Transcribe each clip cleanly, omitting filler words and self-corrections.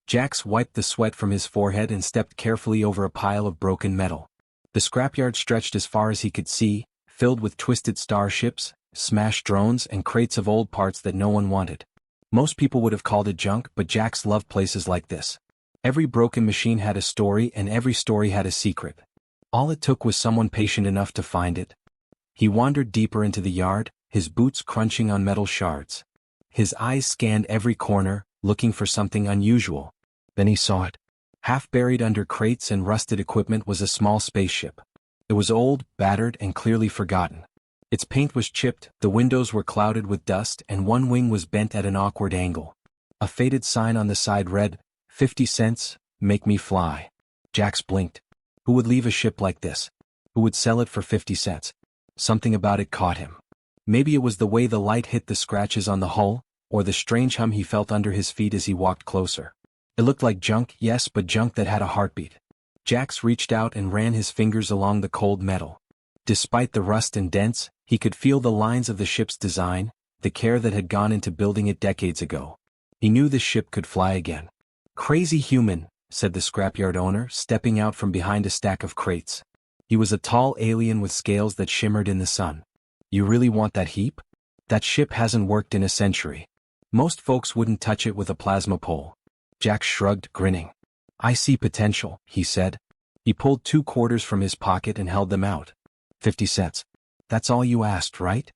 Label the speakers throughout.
Speaker 1: Jax wiped the sweat from his forehead and stepped carefully over a pile of broken metal. The scrapyard stretched as far as he could see, filled with twisted starships, smashed drones, and crates of old parts that no one wanted. Most people would have called it junk, but Jax loved places like this. Every broken machine had a story, and every story had a secret. All it took was someone patient enough to find it. He wandered deeper into the yard, his boots crunching on metal shards. His eyes scanned every corner, looking for something unusual. Then he saw it. Half buried under crates and rusted equipment was a small spaceship. It was old, battered, and clearly forgotten. Its paint was chipped, the windows were clouded with dust, and one wing was bent at an awkward angle. A faded sign on the side read, 50 cents, make me fly. Jax blinked. Who would leave a ship like this? Who would sell it for 50 cents? Something about it caught him. Maybe it was the way the light hit the scratches on the hull, or the strange hum he felt under his feet as he walked closer. It looked like junk, yes, but junk that had a heartbeat. Jax reached out and ran his fingers along the cold metal. Despite the rust and dents, he could feel the lines of the ship's design, the care that had gone into building it decades ago. He knew the ship could fly again. Crazy human, said the scrapyard owner, stepping out from behind a stack of crates. He was a tall alien with scales that shimmered in the sun. You really want that heap? That ship hasn't worked in a century. Most folks wouldn't touch it with a plasma pole. Jax shrugged, grinning. I see potential, he said. He pulled 2 quarters from his pocket and held them out. 50 cents. That's all you asked, right?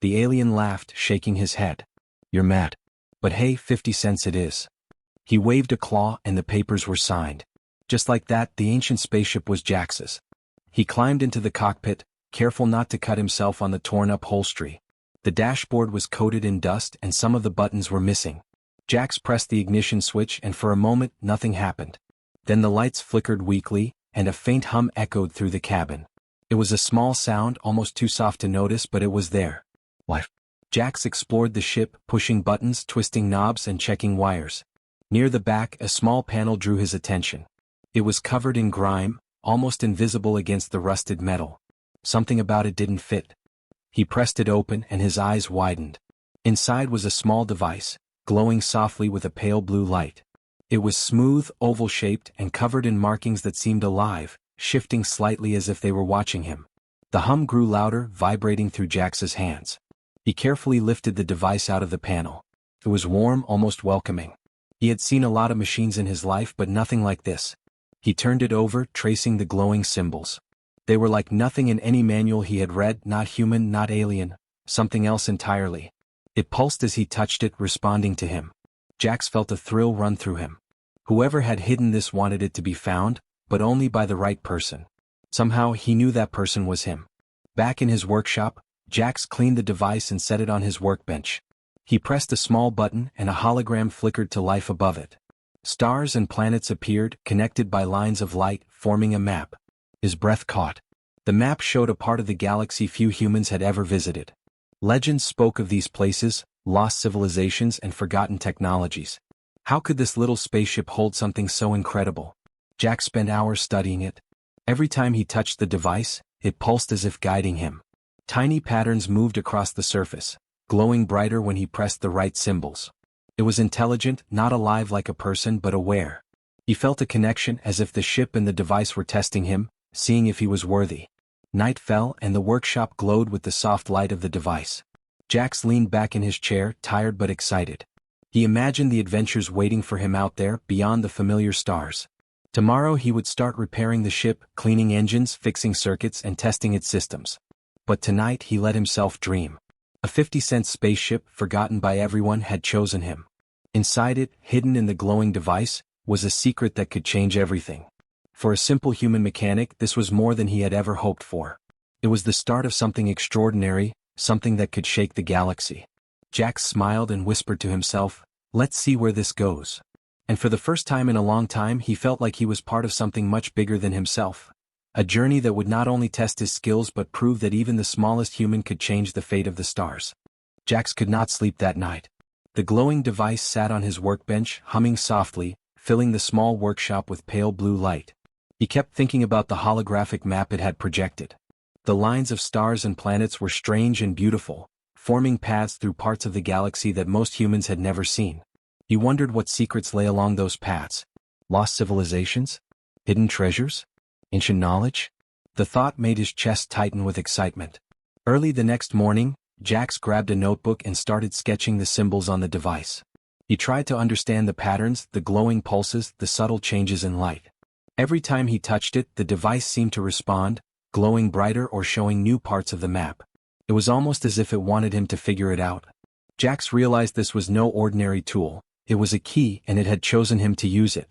Speaker 1: The alien laughed, shaking his head. You're mad. But hey, 50 cents it is. He waved a claw and the papers were signed. Just like that, the ancient spaceship was Jax's. He climbed into the cockpit, careful not to cut himself on the torn-up upholstery. The dashboard was coated in dust and some of the buttons were missing. Jax pressed the ignition switch and for a moment nothing happened. Then the lights flickered weakly, and a faint hum echoed through the cabin. It was a small sound, almost too soft to notice, but it was there. What? Jax explored the ship, pushing buttons, twisting knobs, and checking wires. Near the back, a small panel drew his attention. It was covered in grime, almost invisible against the rusted metal. Something about it didn't fit. He pressed it open and his eyes widened. Inside was a small device, glowing softly with a pale blue light. It was smooth, oval-shaped, and covered in markings that seemed alive, shifting slightly as if they were watching him. The hum grew louder, vibrating through Jax's hands. He carefully lifted the device out of the panel. It was warm, almost welcoming. He had seen a lot of machines in his life, but nothing like this. He turned it over, tracing the glowing symbols. They were like nothing in any manual he had read, not human, not alien, something else entirely. It pulsed as he touched it, responding to him. Jax felt a thrill run through him. Whoever had hidden this wanted it to be found, but only by the right person. Somehow he knew that person was him. Back in his workshop, Jax cleaned the device and set it on his workbench. He pressed a small button and a hologram flickered to life above it. Stars and planets appeared, connected by lines of light, forming a map. His breath caught. The map showed a part of the galaxy few humans had ever visited. Legends spoke of these places, lost civilizations and forgotten technologies. How could this little spaceship hold something so incredible? Jax spent hours studying it. Every time he touched the device, it pulsed as if guiding him. Tiny patterns moved across the surface, glowing brighter when he pressed the right symbols. It was intelligent, not alive like a person but aware. He felt a connection as if the ship and the device were testing him, seeing if he was worthy. Night fell and the workshop glowed with the soft light of the device. Jax leaned back in his chair, tired but excited. He imagined the adventures waiting for him out there, beyond the familiar stars. Tomorrow he would start repairing the ship, cleaning engines, fixing circuits, and testing its systems. But tonight he let himself dream. A 50-cent spaceship, forgotten by everyone, had chosen him. Inside it, hidden in the glowing device, was a secret that could change everything. For a simple human mechanic, this was more than he had ever hoped for. It was the start of something extraordinary, something that could shake the galaxy. Jax smiled and whispered to himself, "Let's see where this goes." And for the first time in a long time he felt like he was part of something much bigger than himself. A journey that would not only test his skills but prove that even the smallest human could change the fate of the stars. Jax could not sleep that night. The glowing device sat on his workbench, humming softly, filling the small workshop with pale blue light. He kept thinking about the holographic map it had projected. The lines of stars and planets were strange and beautiful, forming paths through parts of the galaxy that most humans had never seen. He wondered what secrets lay along those paths. Lost civilizations? Hidden treasures? Ancient knowledge? The thought made his chest tighten with excitement. Early the next morning, Jax grabbed a notebook and started sketching the symbols on the device. He tried to understand the patterns, the glowing pulses, the subtle changes in light. Every time he touched it, the device seemed to respond, glowing brighter or showing new parts of the map. It was almost as if it wanted him to figure it out. Jax realized this was no ordinary tool. It was a key, and it had chosen him to use it.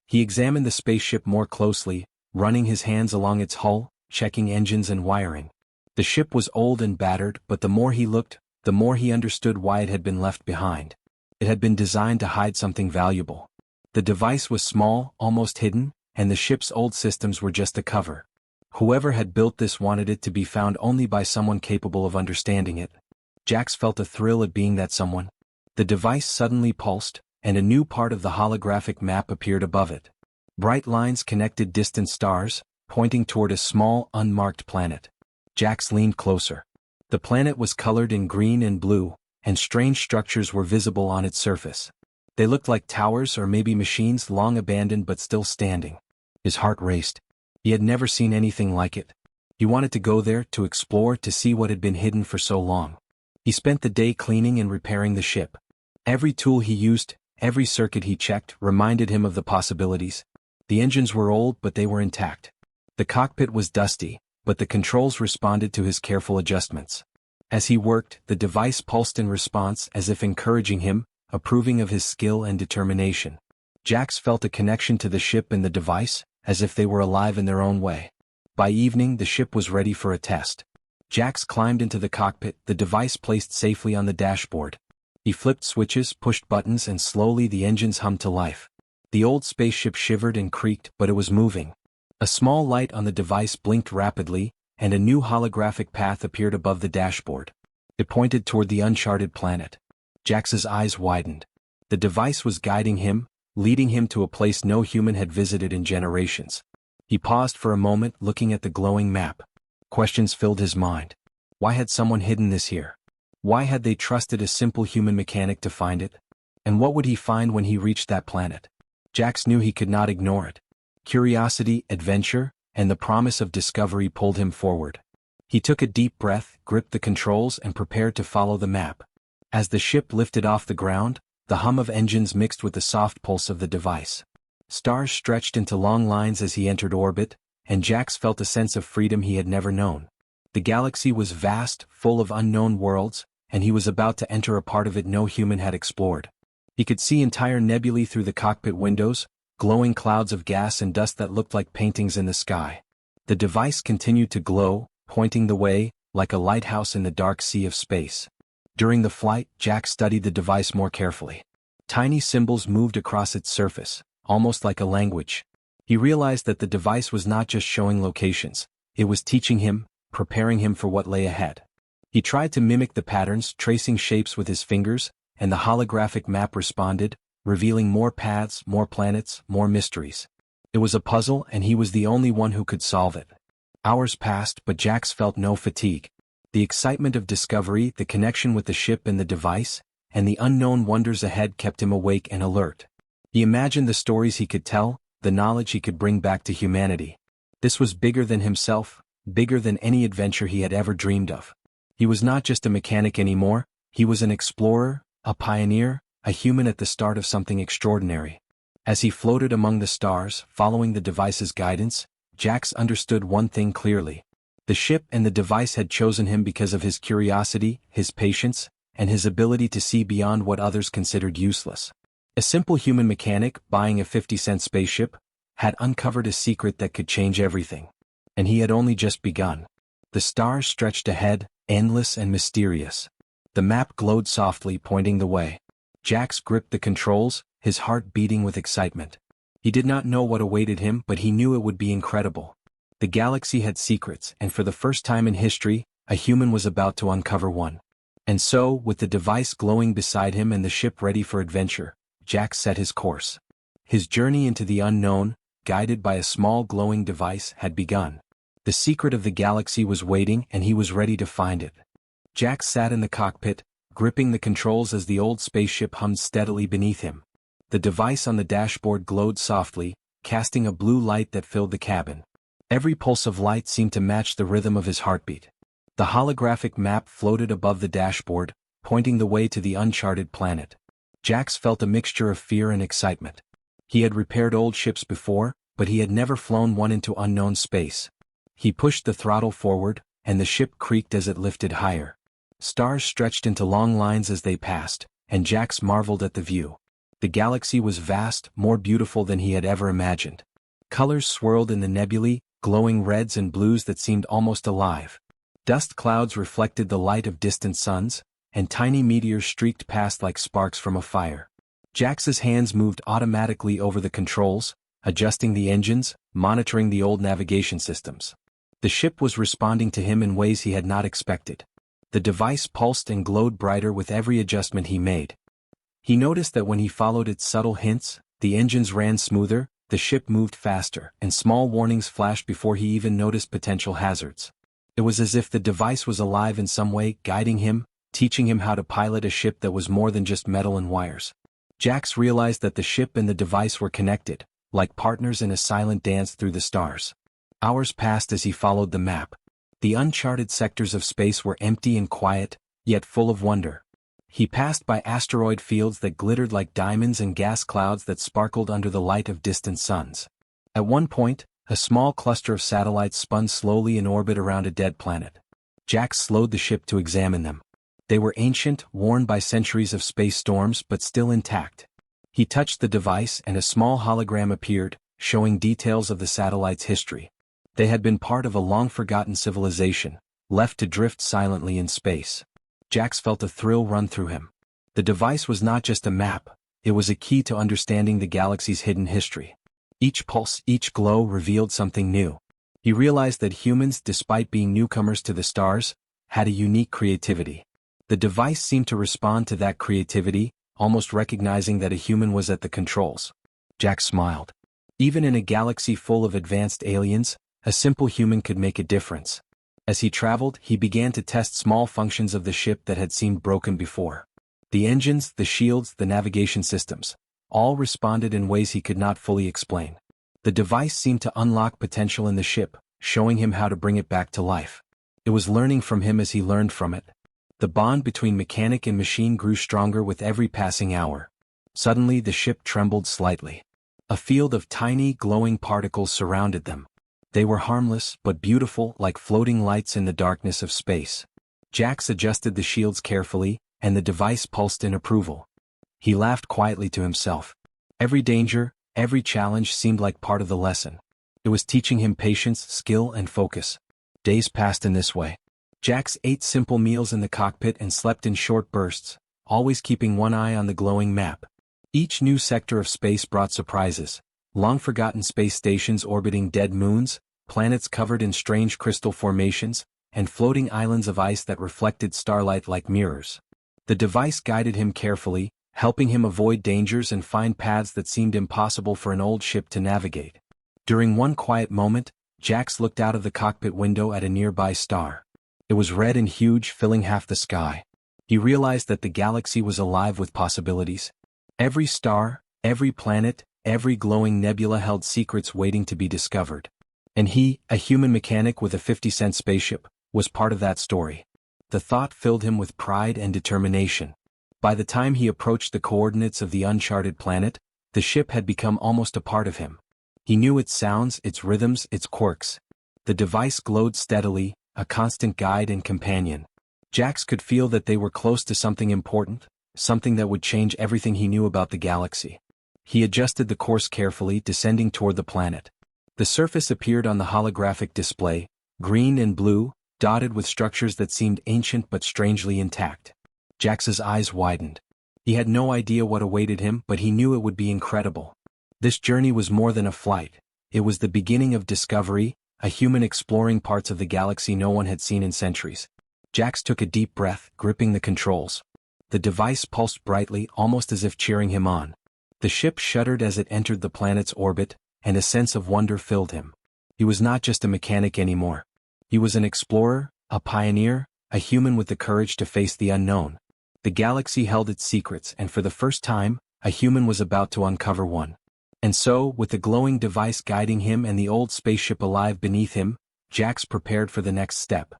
Speaker 1: He examined the spaceship more closely, running his hands along its hull, checking engines and wiring. The ship was old and battered, but the more he looked, the more he understood why it had been left behind. It had been designed to hide something valuable. The device was small, almost hidden, and the ship's old systems were just a cover. Whoever had built this wanted it to be found only by someone capable of understanding it. Jax felt a thrill at being that someone. The device suddenly pulsed, and a new part of the holographic map appeared above it. Bright lines connected distant stars, pointing toward a small, unmarked planet. Jax leaned closer. The planet was colored in green and blue, and strange structures were visible on its surface. They looked like towers or maybe machines long abandoned but still standing. His heart raced. He had never seen anything like it. He wanted to go there, to explore, to see what had been hidden for so long. He spent the day cleaning and repairing the ship. Every tool he used, every circuit he checked, reminded him of the possibilities. The engines were old, but they were intact. The cockpit was dusty, but the controls responded to his careful adjustments. As he worked, the device pulsed in response, as if encouraging him, approving of his skill and determination. Jax felt a connection to the ship and the device, as if they were alive in their own way. By evening, the ship was ready for a test. Jax climbed into the cockpit, the device placed safely on the dashboard. He flipped switches, pushed buttons, and slowly the engines hummed to life. The old spaceship shivered and creaked, but it was moving. A small light on the device blinked rapidly, and a new holographic path appeared above the dashboard. It pointed toward the uncharted planet. Jax's eyes widened. The device was guiding him, leading him to a place no human had visited in generations. He paused for a moment, looking at the glowing map. Questions filled his mind. Why had someone hidden this here? Why had they trusted a simple human mechanic to find it? And what would he find when he reached that planet? Jax knew he could not ignore it. Curiosity, adventure, and the promise of discovery pulled him forward. He took a deep breath, gripped the controls, and prepared to follow the map. As the ship lifted off the ground, the hum of engines mixed with the soft pulse of the device. Stars stretched into long lines as he entered orbit, and Jax felt a sense of freedom he had never known. The galaxy was vast, full of unknown worlds, and he was about to enter a part of it no human had explored. He could see entire nebulae through the cockpit windows, glowing clouds of gas and dust that looked like paintings in the sky. The device continued to glow, pointing the way, like a lighthouse in the dark sea of space. During the flight, Jax studied the device more carefully. Tiny symbols moved across its surface, almost like a language. He realized that the device was not just showing locations, it was teaching him, preparing him for what lay ahead. He tried to mimic the patterns, tracing shapes with his fingers, and the holographic map responded, revealing more paths, more planets, more mysteries. It was a puzzle, and he was the only one who could solve it. Hours passed, but Jax felt no fatigue. The excitement of discovery, the connection with the ship and the device, and the unknown wonders ahead kept him awake and alert. He imagined the stories he could tell, the knowledge he could bring back to humanity. This was bigger than himself, bigger than any adventure he had ever dreamed of. He was not just a mechanic anymore, he was an explorer, a pioneer, a human at the start of something extraordinary. As he floated among the stars, following the device's guidance, Jax understood one thing clearly. The ship and the device had chosen him because of his curiosity, his patience, and his ability to see beyond what others considered useless. A simple human mechanic, buying a 50-cent spaceship, had uncovered a secret that could change everything. And he had only just begun. The stars stretched ahead, endless and mysterious. The map glowed softly, pointing the way. Jax gripped the controls, his heart beating with excitement. He did not know what awaited him, but he knew it would be incredible. The galaxy had secrets, and for the first time in history, a human was about to uncover one. And so, with the device glowing beside him and the ship ready for adventure, Jax set his course. His journey into the unknown, guided by a small glowing device, had begun. The secret of the galaxy was waiting, and he was ready to find it. Jax sat in the cockpit, gripping the controls as the old spaceship hummed steadily beneath him. The device on the dashboard glowed softly, casting a blue light that filled the cabin. Every pulse of light seemed to match the rhythm of his heartbeat. The holographic map floated above the dashboard, pointing the way to the uncharted planet. Jax felt a mixture of fear and excitement. He had repaired old ships before, but he had never flown one into unknown space. He pushed the throttle forward, and the ship creaked as it lifted higher. Stars stretched into long lines as they passed, and Jax marveled at the view. The galaxy was vast, more beautiful than he had ever imagined. Colors swirled in the nebulae, glowing reds and blues that seemed almost alive. Dust clouds reflected the light of distant suns, and tiny meteors streaked past like sparks from a fire. Jax's hands moved automatically over the controls, adjusting the engines, monitoring the old navigation systems. The ship was responding to him in ways he had not expected. The device pulsed and glowed brighter with every adjustment he made. He noticed that when he followed its subtle hints, the engines ran smoother, the ship moved faster, and small warnings flashed before he even noticed potential hazards. It was as if the device was alive in some way, guiding him, teaching him how to pilot a ship that was more than just metal and wires. Jax realized that the ship and the device were connected, like partners in a silent dance through the stars. Hours passed as he followed the map. The uncharted sectors of space were empty and quiet, yet full of wonder. He passed by asteroid fields that glittered like diamonds and gas clouds that sparkled under the light of distant suns. At one point, a small cluster of satellites spun slowly in orbit around a dead planet. Jax slowed the ship to examine them. They were ancient, worn by centuries of space storms, but still intact. He touched the device and a small hologram appeared, showing details of the satellite's history. They had been part of a long-forgotten civilization, left to drift silently in space. Jax felt a thrill run through him. The device was not just a map, it was a key to understanding the galaxy's hidden history. Each pulse, each glow revealed something new. He realized that humans, despite being newcomers to the stars, had a unique creativity. The device seemed to respond to that creativity, almost recognizing that a human was at the controls. Jax smiled. Even in a galaxy full of advanced aliens, a simple human could make a difference. As he traveled, he began to test small functions of the ship that had seemed broken before. The engines, the shields, the navigation systems, all responded in ways he could not fully explain. The device seemed to unlock potential in the ship, showing him how to bring it back to life. It was learning from him as he learned from it. The bond between mechanic and machine grew stronger with every passing hour. Suddenly the ship trembled slightly. A field of tiny, glowing particles surrounded them. They were harmless but beautiful, like floating lights in the darkness of space. Jax adjusted the shields carefully, and the device pulsed in approval. He laughed quietly to himself. Every danger, every challenge seemed like part of the lesson. It was teaching him patience, skill, and focus. Days passed in this way. Jax ate simple meals in the cockpit and slept in short bursts, always keeping one eye on the glowing map. Each new sector of space brought surprises. Long-forgotten space stations orbiting dead moons, planets covered in strange crystal formations, and floating islands of ice that reflected starlight like mirrors. The device guided him carefully, helping him avoid dangers and find paths that seemed impossible for an old ship to navigate. During one quiet moment, Jax looked out of the cockpit window at a nearby star. It was red and huge, filling half the sky. He realized that the galaxy was alive with possibilities. Every star, every planet, every glowing nebula held secrets waiting to be discovered. And he, a human mechanic with a 50-cent spaceship, was part of that story. The thought filled him with pride and determination. By the time he approached the coordinates of the uncharted planet, the ship had become almost a part of him. He knew its sounds, its rhythms, its quirks. The device glowed steadily, a constant guide and companion. Jax could feel that they were close to something important, something that would change everything he knew about the galaxy. He adjusted the course carefully, descending toward the planet. The surface appeared on the holographic display, green and blue, dotted with structures that seemed ancient but strangely intact. Jax's eyes widened. He had no idea what awaited him, but he knew it would be incredible. This journey was more than a flight. It was the beginning of discovery, a human exploring parts of the galaxy no one had seen in centuries. Jax took a deep breath, gripping the controls. The device pulsed brightly, almost as if cheering him on. The ship shuddered as it entered the planet's orbit, and a sense of wonder filled him. He was not just a mechanic anymore. He was an explorer, a pioneer, a human with the courage to face the unknown. The galaxy held its secrets, and for the first time, a human was about to uncover one. And so, with the glowing device guiding him and the old spaceship alive beneath him, Jax prepared for the next step.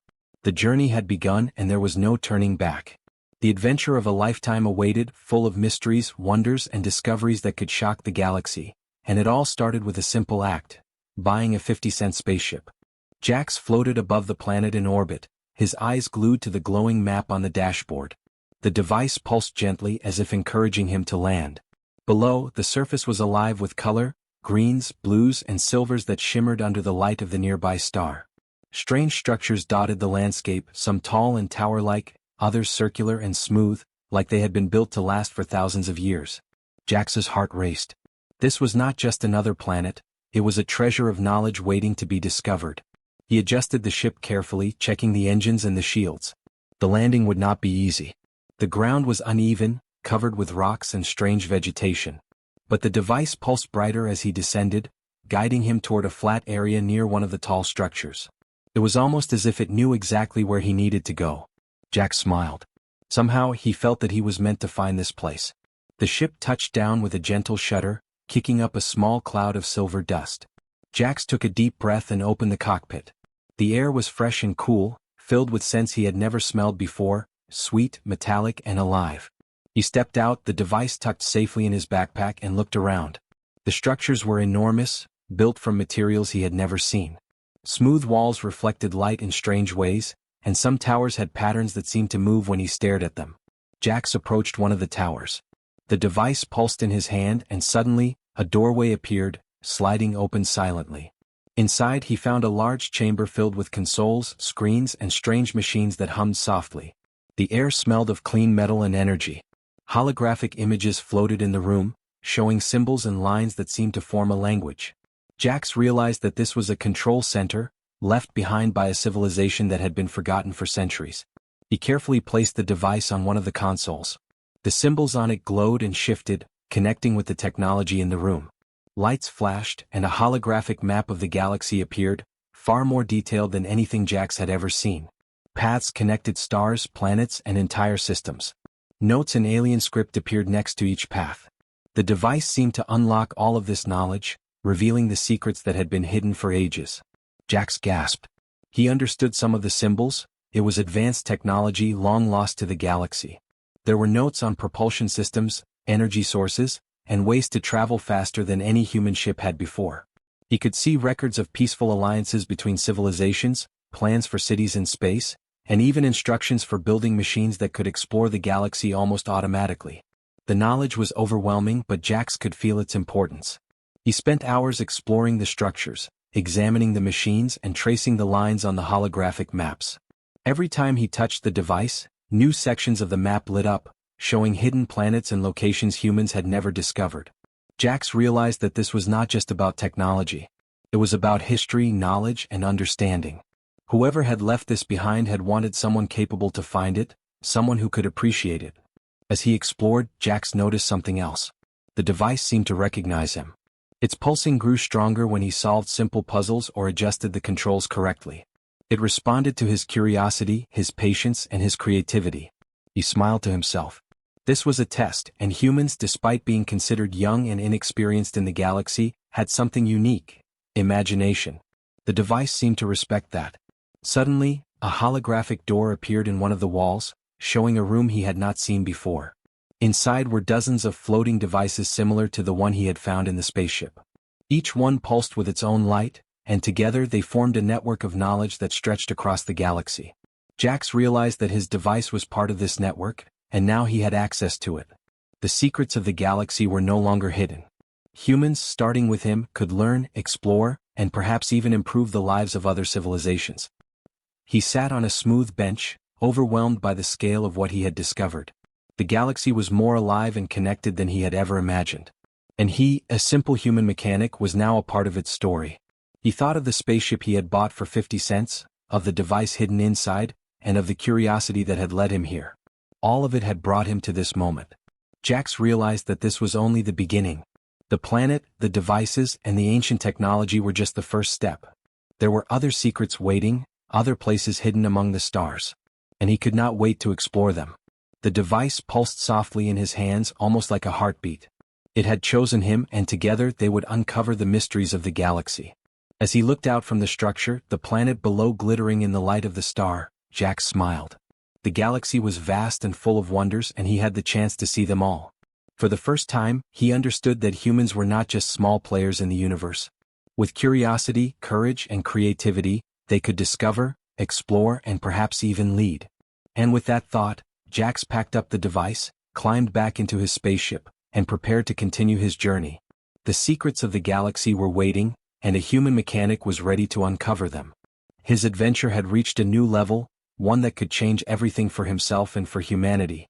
Speaker 1: The journey had begun and there was no turning back. The adventure of a lifetime awaited, full of mysteries, wonders, and discoveries that could shock the galaxy, and it all started with a simple act: buying a 50-cent spaceship. Jax floated above the planet in orbit, his eyes glued to the glowing map on the dashboard. The device pulsed gently as if encouraging him to land. Below, the surface was alive with color, greens, blues, and silvers that shimmered under the light of the nearby star. Strange structures dotted the landscape, some tall and tower-like, others circular and smooth, like they had been built to last for thousands of years. Jax's heart raced. This was not just another planet, it was a treasure of knowledge waiting to be discovered. He adjusted the ship carefully, checking the engines and the shields. The landing would not be easy. The ground was uneven, covered with rocks and strange vegetation. But the device pulsed brighter as he descended, guiding him toward a flat area near one of the tall structures. It was almost as if it knew exactly where he needed to go. Jax smiled. Somehow he felt that he was meant to find this place. The ship touched down with a gentle shudder, kicking up a small cloud of silver dust. Jax took a deep breath and opened the cockpit. The air was fresh and cool, filled with scents he had never smelled before, sweet, metallic, and alive. He stepped out, the device tucked safely in his backpack, and looked around. The structures were enormous, built from materials he had never seen. Smooth walls reflected light in strange ways, and some towers had patterns that seemed to move when he stared at them. Jax approached one of the towers. The device pulsed in his hand, and suddenly, a doorway appeared, sliding open silently. Inside he found a large chamber filled with consoles, screens, and strange machines that hummed softly. The air smelled of clean metal and energy. Holographic images floated in the room, showing symbols and lines that seemed to form a language. Jax realized that this was a control center, left behind by a civilization that had been forgotten for centuries. He carefully placed the device on one of the consoles. The symbols on it glowed and shifted, connecting with the technology in the room. Lights flashed, and a holographic map of the galaxy appeared, far more detailed than anything Jax had ever seen. Paths connected stars, planets, and entire systems. Notes in alien script appeared next to each path. The device seemed to unlock all of this knowledge, revealing the secrets that had been hidden for ages. Jax gasped. He understood some of the symbols. It was advanced technology long lost to the galaxy. There were notes on propulsion systems, energy sources, and ways to travel faster than any human ship had before. He could see records of peaceful alliances between civilizations, plans for cities in space, and even instructions for building machines that could explore the galaxy almost automatically. The knowledge was overwhelming, but Jax could feel its importance. He spent hours exploring the structures, examining the machines, and tracing the lines on the holographic maps. Every time he touched the device, new sections of the map lit up, showing hidden planets and locations humans had never discovered. Jax realized that this was not just about technology. It was about history, knowledge, and understanding. Whoever had left this behind had wanted someone capable to find it, someone who could appreciate it. As he explored, Jax noticed something else. The device seemed to recognize him. Its pulsing grew stronger when he solved simple puzzles or adjusted the controls correctly. It responded to his curiosity, his patience, and his creativity. He smiled to himself. This was a test, and humans, despite being considered young and inexperienced in the galaxy, had something unique: imagination. The device seemed to respect that. Suddenly, a holographic door appeared in one of the walls, showing a room he had not seen before. Inside were dozens of floating devices similar to the one he had found in the spaceship. Each one pulsed with its own light, and together they formed a network of knowledge that stretched across the galaxy. Jax realized that his device was part of this network, and now he had access to it. The secrets of the galaxy were no longer hidden. Humans, starting with him, could learn, explore, and perhaps even improve the lives of other civilizations. He sat on a smooth bench, overwhelmed by the scale of what he had discovered. The galaxy was more alive and connected than he had ever imagined. And he, a simple human mechanic, was now a part of its story. He thought of the spaceship he had bought for 50 cents, of the device hidden inside, and of the curiosity that had led him here. All of it had brought him to this moment. Jax realized that this was only the beginning. The planet, the devices, and the ancient technology were just the first step. There were other secrets waiting, other places hidden among the stars. And he could not wait to explore them. The device pulsed softly in his hands almost like a heartbeat. It had chosen him, and together they would uncover the mysteries of the galaxy. As he looked out from the structure, the planet below glittering in the light of the star, Jack smiled. The galaxy was vast and full of wonders, and he had the chance to see them all. For the first time, he understood that humans were not just small players in the universe. With curiosity, courage, and creativity, they could discover, explore, and perhaps even lead. And with that thought, Jax packed up the device, climbed back into his spaceship, and prepared to continue his journey. The secrets of the galaxy were waiting, and a human mechanic was ready to uncover them. His adventure had reached a new level, one that could change everything for himself and for humanity.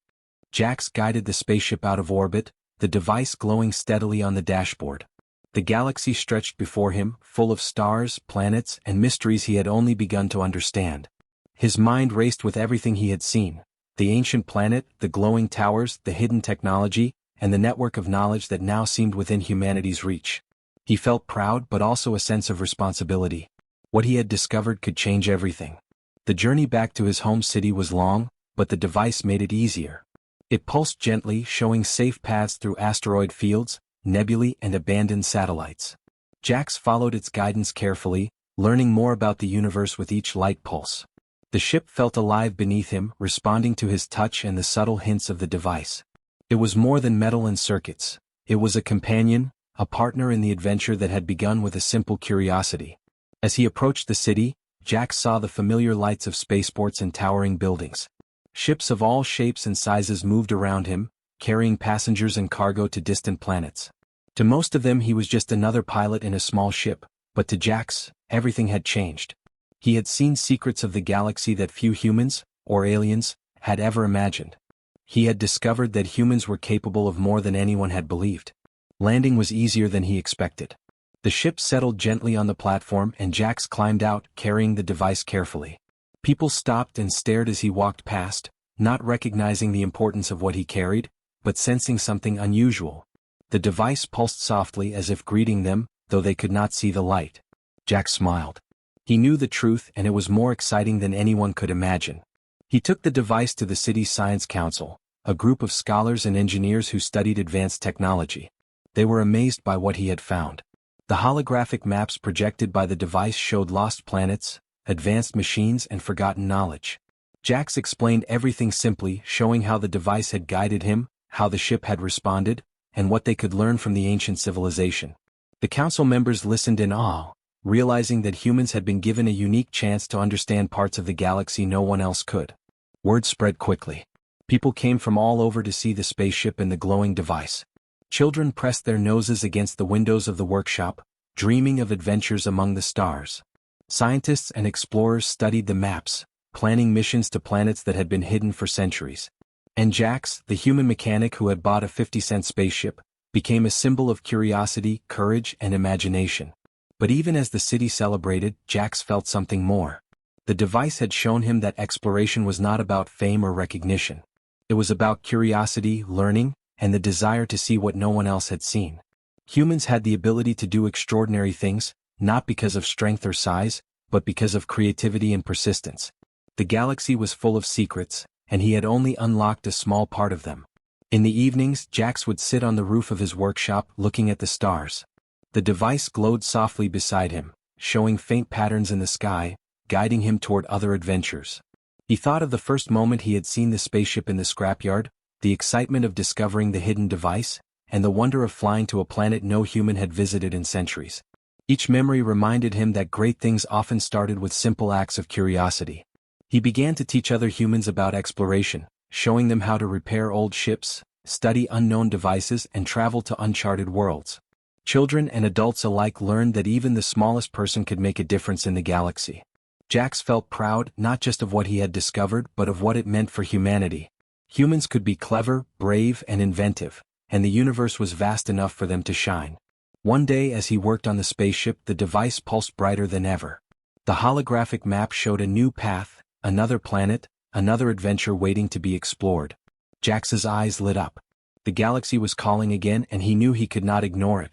Speaker 1: Jax guided the spaceship out of orbit, the device glowing steadily on the dashboard. The galaxy stretched before him, full of stars, planets, and mysteries he had only begun to understand. His mind raced with everything he had seen: the ancient planet, the glowing towers, the hidden technology, and the network of knowledge that now seemed within humanity's reach. He felt proud but also a sense of responsibility. What he had discovered could change everything. The journey back to his home city was long, but the device made it easier. It pulsed gently, showing safe paths through asteroid fields, nebulae, and abandoned satellites. Jax followed its guidance carefully, learning more about the universe with each light pulse. The ship felt alive beneath him, responding to his touch and the subtle hints of the device. It was more than metal and circuits. It was a companion, a partner in the adventure that had begun with a simple curiosity. As he approached the city, Jax saw the familiar lights of spaceports and towering buildings. Ships of all shapes and sizes moved around him, carrying passengers and cargo to distant planets. To most of them he was just another pilot in a small ship, but to Jax, everything had changed. He had seen secrets of the galaxy that few humans, or aliens, had ever imagined. He had discovered that humans were capable of more than anyone had believed. Landing was easier than he expected. The ship settled gently on the platform and Jax climbed out, carrying the device carefully. People stopped and stared as he walked past, not recognizing the importance of what he carried, but sensing something unusual. The device pulsed softly as if greeting them, though they could not see the light. Jax smiled. He knew the truth, and it was more exciting than anyone could imagine. He took the device to the city's Science Council, a group of scholars and engineers who studied advanced technology. They were amazed by what he had found. The holographic maps projected by the device showed lost planets, advanced machines, and forgotten knowledge. Jax explained everything simply, showing how the device had guided him, how the ship had responded, and what they could learn from the ancient civilization. The council members listened in awe, realizing that humans had been given a unique chance to understand parts of the galaxy no one else could. Word spread quickly. People came from all over to see the spaceship and the glowing device. Children pressed their noses against the windows of the workshop, dreaming of adventures among the stars. Scientists and explorers studied the maps, planning missions to planets that had been hidden for centuries. And Jax, the human mechanic who had bought a 50-cent spaceship, became a symbol of curiosity, courage, and imagination. But even as the city celebrated, Jax felt something more. The device had shown him that exploration was not about fame or recognition. It was about curiosity, learning, and the desire to see what no one else had seen. Humans had the ability to do extraordinary things, not because of strength or size, but because of creativity and persistence. The galaxy was full of secrets, and he had only unlocked a small part of them. In the evenings, Jax would sit on the roof of his workshop, looking at the stars. The device glowed softly beside him, showing faint patterns in the sky, guiding him toward other adventures. He thought of the first moment he had seen the spaceship in the scrapyard, the excitement of discovering the hidden device, and the wonder of flying to a planet no human had visited in centuries. Each memory reminded him that great things often started with simple acts of curiosity. He began to teach other humans about exploration, showing them how to repair old ships, study unknown devices, and travel to uncharted worlds. Children and adults alike learned that even the smallest person could make a difference in the galaxy. Jax felt proud not just of what he had discovered but of what it meant for humanity. Humans could be clever, brave, and inventive, and the universe was vast enough for them to shine. One day as he worked on the spaceship, the device pulsed brighter than ever. The holographic map showed a new path, another planet, another adventure waiting to be explored. Jax's eyes lit up. The galaxy was calling again, and he knew he could not ignore it.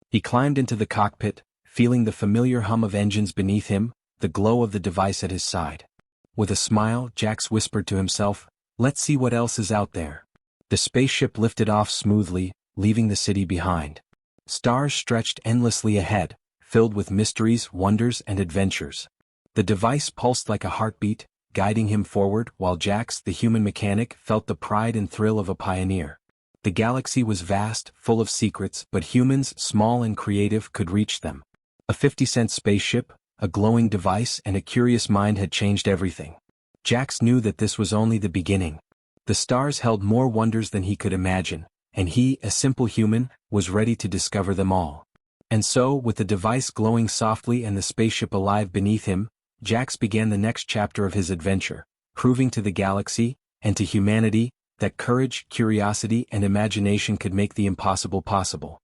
Speaker 1: He climbed into the cockpit, feeling the familiar hum of engines beneath him, the glow of the device at his side. With a smile, Jax whispered to himself, Let's see what else is out there. The spaceship lifted off smoothly, leaving the city behind. Stars stretched endlessly ahead, filled with mysteries, wonders, and adventures. The device pulsed like a heartbeat, guiding him forward, while Jax, the human mechanic, felt the pride and thrill of a pioneer. The galaxy was vast, full of secrets, but humans, small and creative, could reach them. A 50-cent spaceship, a glowing device, and a curious mind had changed everything. Jax knew that this was only the beginning. The stars held more wonders than he could imagine, and he, a simple human, was ready to discover them all. And so, with the device glowing softly and the spaceship alive beneath him, Jax began the next chapter of his adventure, proving to the galaxy, and to humanity, that courage, curiosity, and imagination could make the impossible possible.